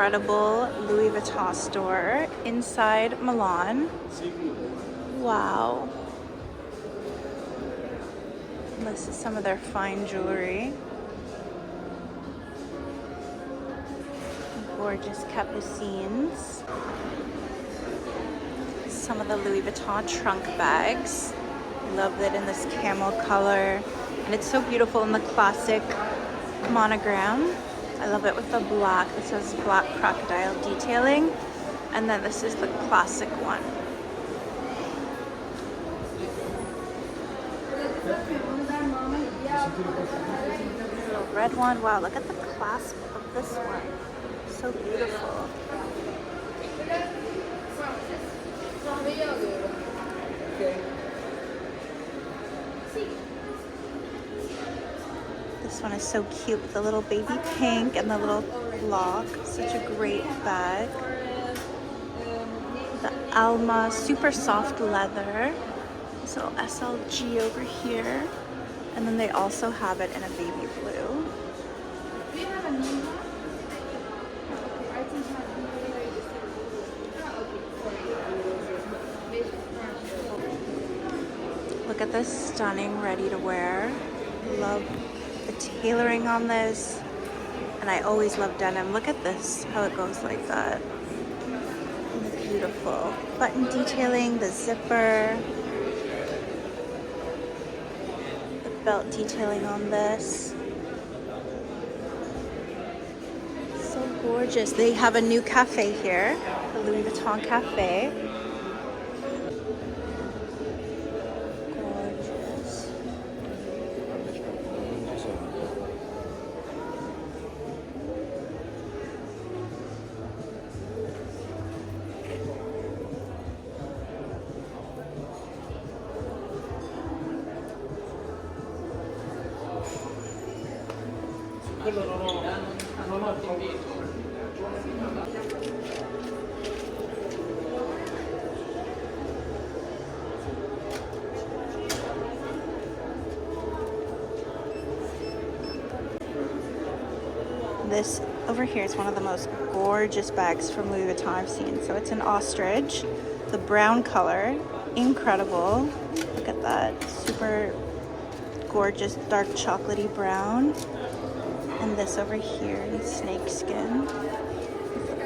incredible Louis Vuitton store inside Milan. Wow. This is some of their fine jewelry. Gorgeous capucines. Some of the Louis Vuitton trunk bags. Love it in this camel color. And it's so beautiful in the classic monogram. I love it with the black. This has black crocodile detailing. And then this is the classic one. Little red one. Wow, look at the clasp of this one. So beautiful. This one is so cute with the little baby pink and the little lock. Such a great bag. The Alma super soft leather. This little SLG over here. And then they also have it in a baby blue. Look at this stunning ready to wear. Love the tailoring on this. And I always love denim. Look at this, how it goes like that. And beautiful button detailing, the zipper. The belt detailing on this. So gorgeous. They have a new cafe here, the Louis Vuitton Cafe. This over here is one of the most gorgeous bags from Louis Vuitton I've seen. So it's an ostrich, the brown color, incredible. Look at that, super gorgeous dark chocolatey brown. And this over here in snake skin,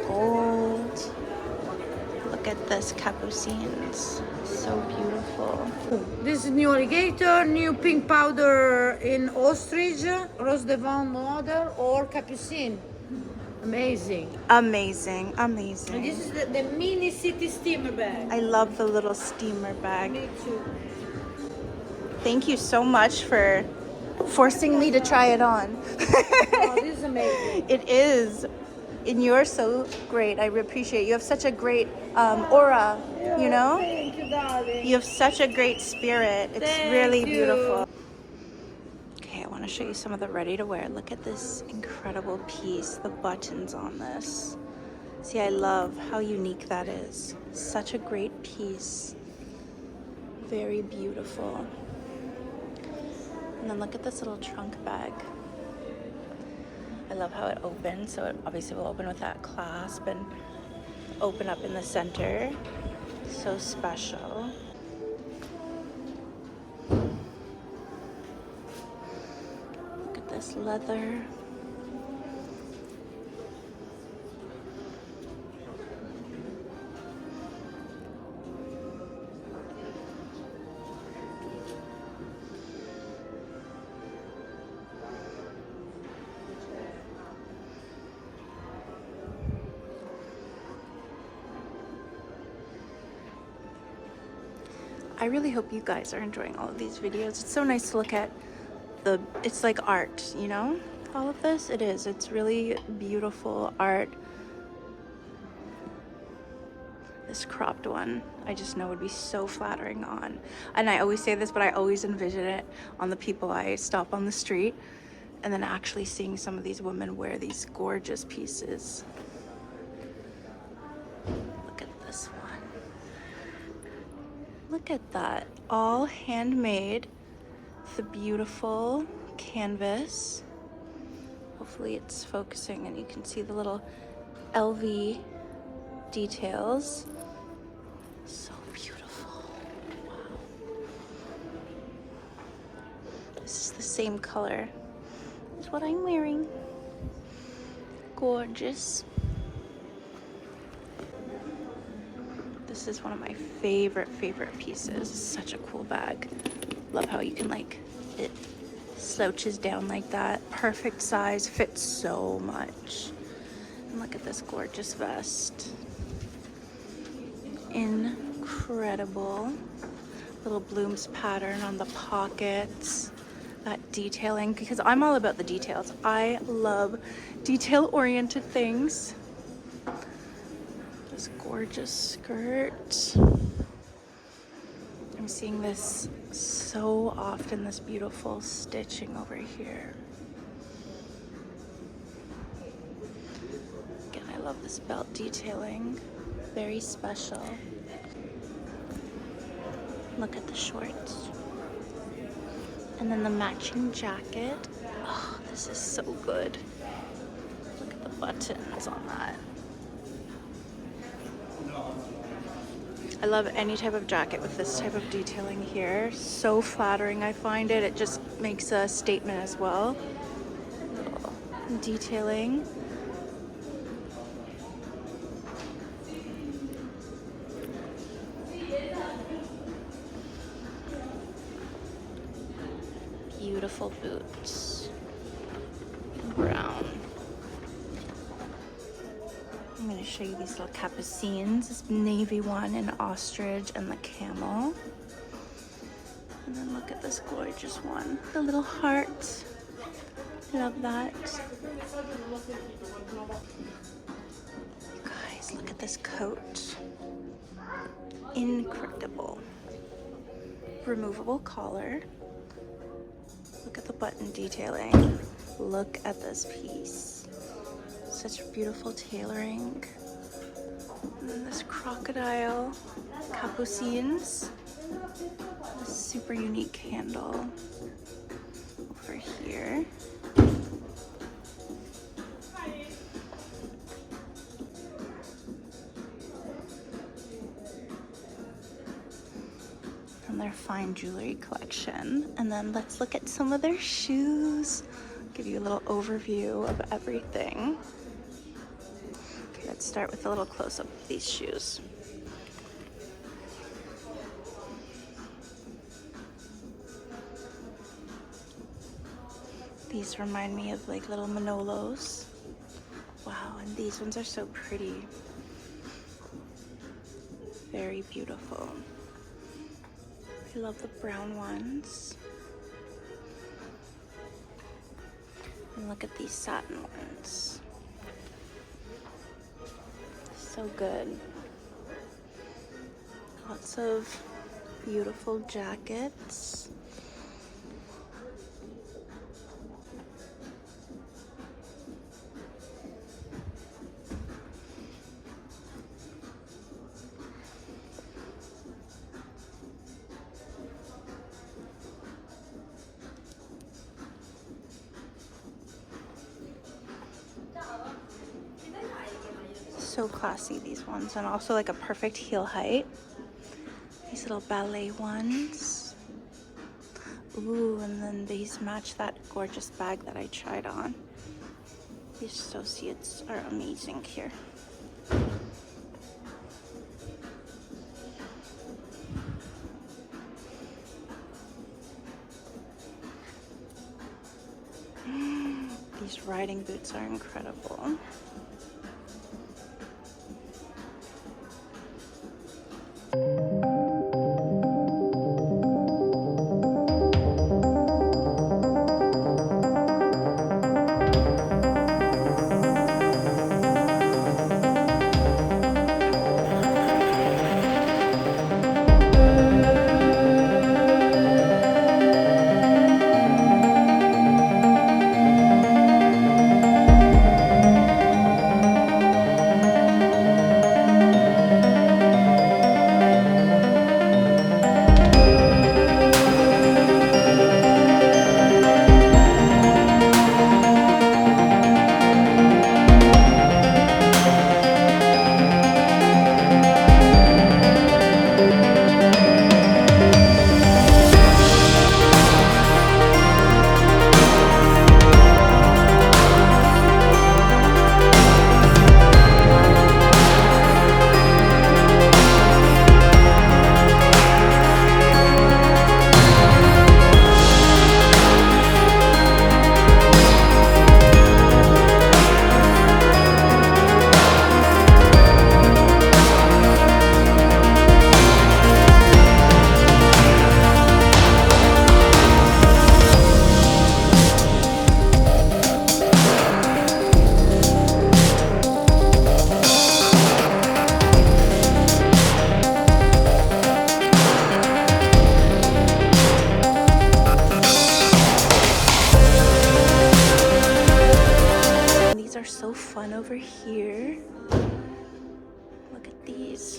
gold. Look at this capucines, so beautiful. This is new alligator, new pink powder in ostrich, rose devant model or capucine. Amazing. Amazing, amazing. And this is the mini city steamer bag. I love the little steamer bag. Me too. Thank you so much for forcing me to try it on. Oh, this is amazing. It is. And you're so great. I appreciate it. You have such a great aura, you know? Thank you, darling. You have such a great spirit. It's Thank really you. beautiful. Okay, I want to show you some of the ready to wear. Look at this incredible piece, the buttons on this. See, I love how unique that is. Such a great piece. Very beautiful. And then look at this little trunk bag. I love how it opens. So it obviously will open with that clasp and open up in the center. So special. Look at this leather. I really hope you guys are enjoying all of these videos. It's so nice to look at it's like art, you know? All of this, it is. It's really beautiful art. This cropped one, I just know would be so flattering on. And I always say this, but I always envision it on the people I stop on the street. And then actually seeing some of these women wear these gorgeous pieces. Look at this one. Look at that, all handmade. The beautiful canvas. Hopefully it's focusing and you can see the little LV details. So beautiful. Wow. This is the same color as what I'm wearing. Gorgeous. This is one of my favorite pieces. Such a cool bag. Love how you can like, it slouches down like that. Perfect size, fits so much. And look at this gorgeous vest. Incredible. Little blooms pattern on the pockets. That detailing, because I'm all about the details. I love detail-oriented things. This gorgeous skirt. I'm seeing this so often, this beautiful stitching over here. Again, I love this belt detailing. Very special. Look at the shorts. And then the matching jacket. Oh, this is so good. Look at the buttons on that. I love any type of jacket with this type of detailing here. So flattering, I find it. It just makes a statement as well. Little detailing. Beautiful boots. Brown. I'm going to show you these little capucines. This navy one in ostrich and the camel. And then look at this gorgeous one. The little heart. Love that. You guys, look at this coat. Incredible. Removable collar. Look at the button detailing. Look at this piece. Such beautiful tailoring. And then this crocodile capucines. A super unique handle over here. From their fine jewelry collection. And then let's look at some of their shoes. Give you a little overview of everything. Okay, let's start with a little close-up of these shoes. These remind me of like little Manolos. Wow, and these ones are so pretty. Very beautiful. I love the brown ones. And look at these satin ones. So good. Lots of beautiful jackets. So classy, these ones, and also like a perfect heel height. These little ballet ones. Ooh, and then these match that gorgeous bag that I tried on. The associates are amazing here. These riding boots are incredible.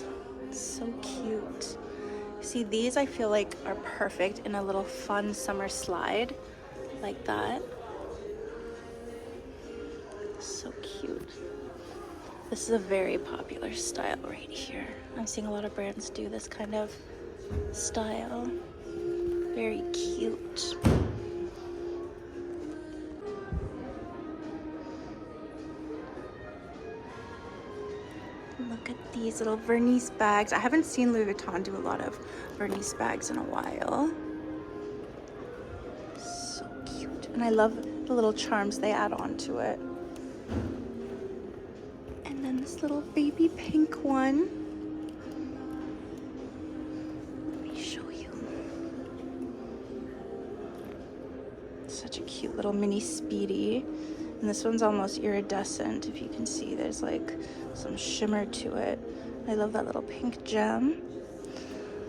this. So cute. See, these I feel like are perfect in a little fun summer slide like that. So cute. This is a very popular style right here. I'm seeing a lot of brands do this kind of style. Very cute. Look at these little vernice bags. I haven't seen Louis Vuitton do a lot of vernice bags in a while. So cute. And I love the little charms they add on to it. And then this little baby pink one. Let me show you. Such a cute little mini Speedy. And this one's almost iridescent. If you can see, there's like some shimmer to it. I love that little pink gem.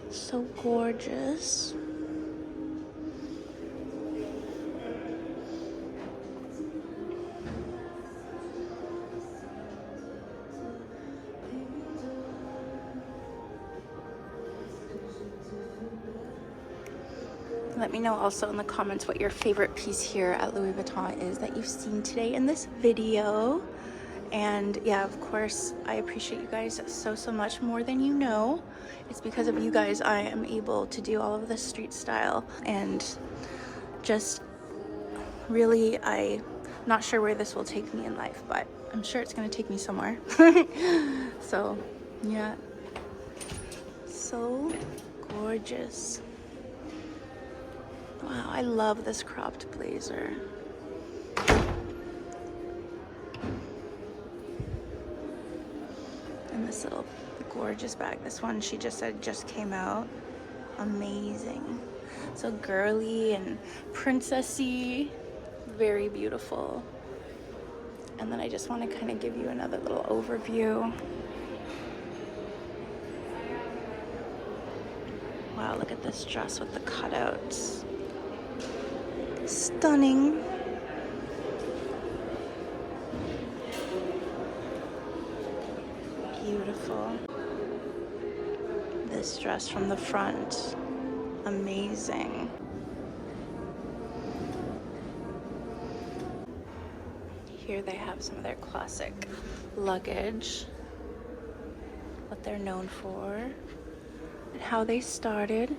So gorgeous. Let me know also in the comments what your favorite piece here at Louis Vuitton is that you've seen today in this video. And yeah, of course, I appreciate you guys so much, more than you know. It's because of you guys I am able to do all of this street style, and just really, I'm not sure where this will take me in life, but I'm sure it's gonna take me somewhere. So yeah, so gorgeous. Wow, I love this cropped blazer. And this little gorgeous bag. This one, she just said, just came out. Amazing. So girly and princessy. Very beautiful. And then I just want to kind of give you another little overview. Wow, look at this dress with the cutouts. Stunning. Beautiful. This dress from the front, amazing. Here they have some of their classic luggage, what they're known for, and how they started.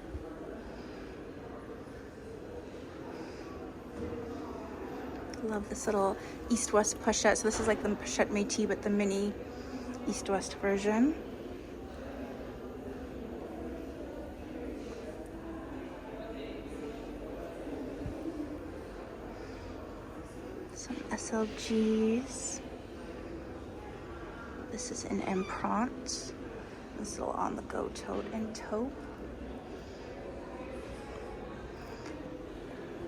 Love this little east-west pochette. So this is like the Pochette Métis, but the mini east-west version. Some SLGs. This is an Empreinte. This little on-the-go tote and taupe.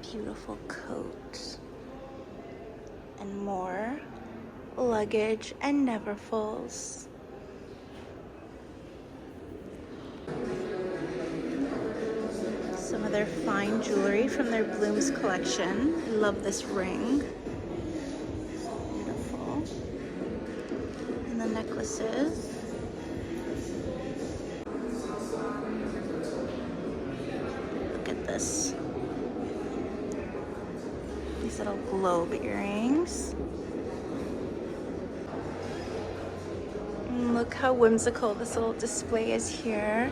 Beautiful coat. And more luggage and neverfulls. Some of their fine jewelry from their Blooms collection. I love this ring. Beautiful. And the necklaces. Look at this. These little globe earrings. And look how whimsical this little display is here.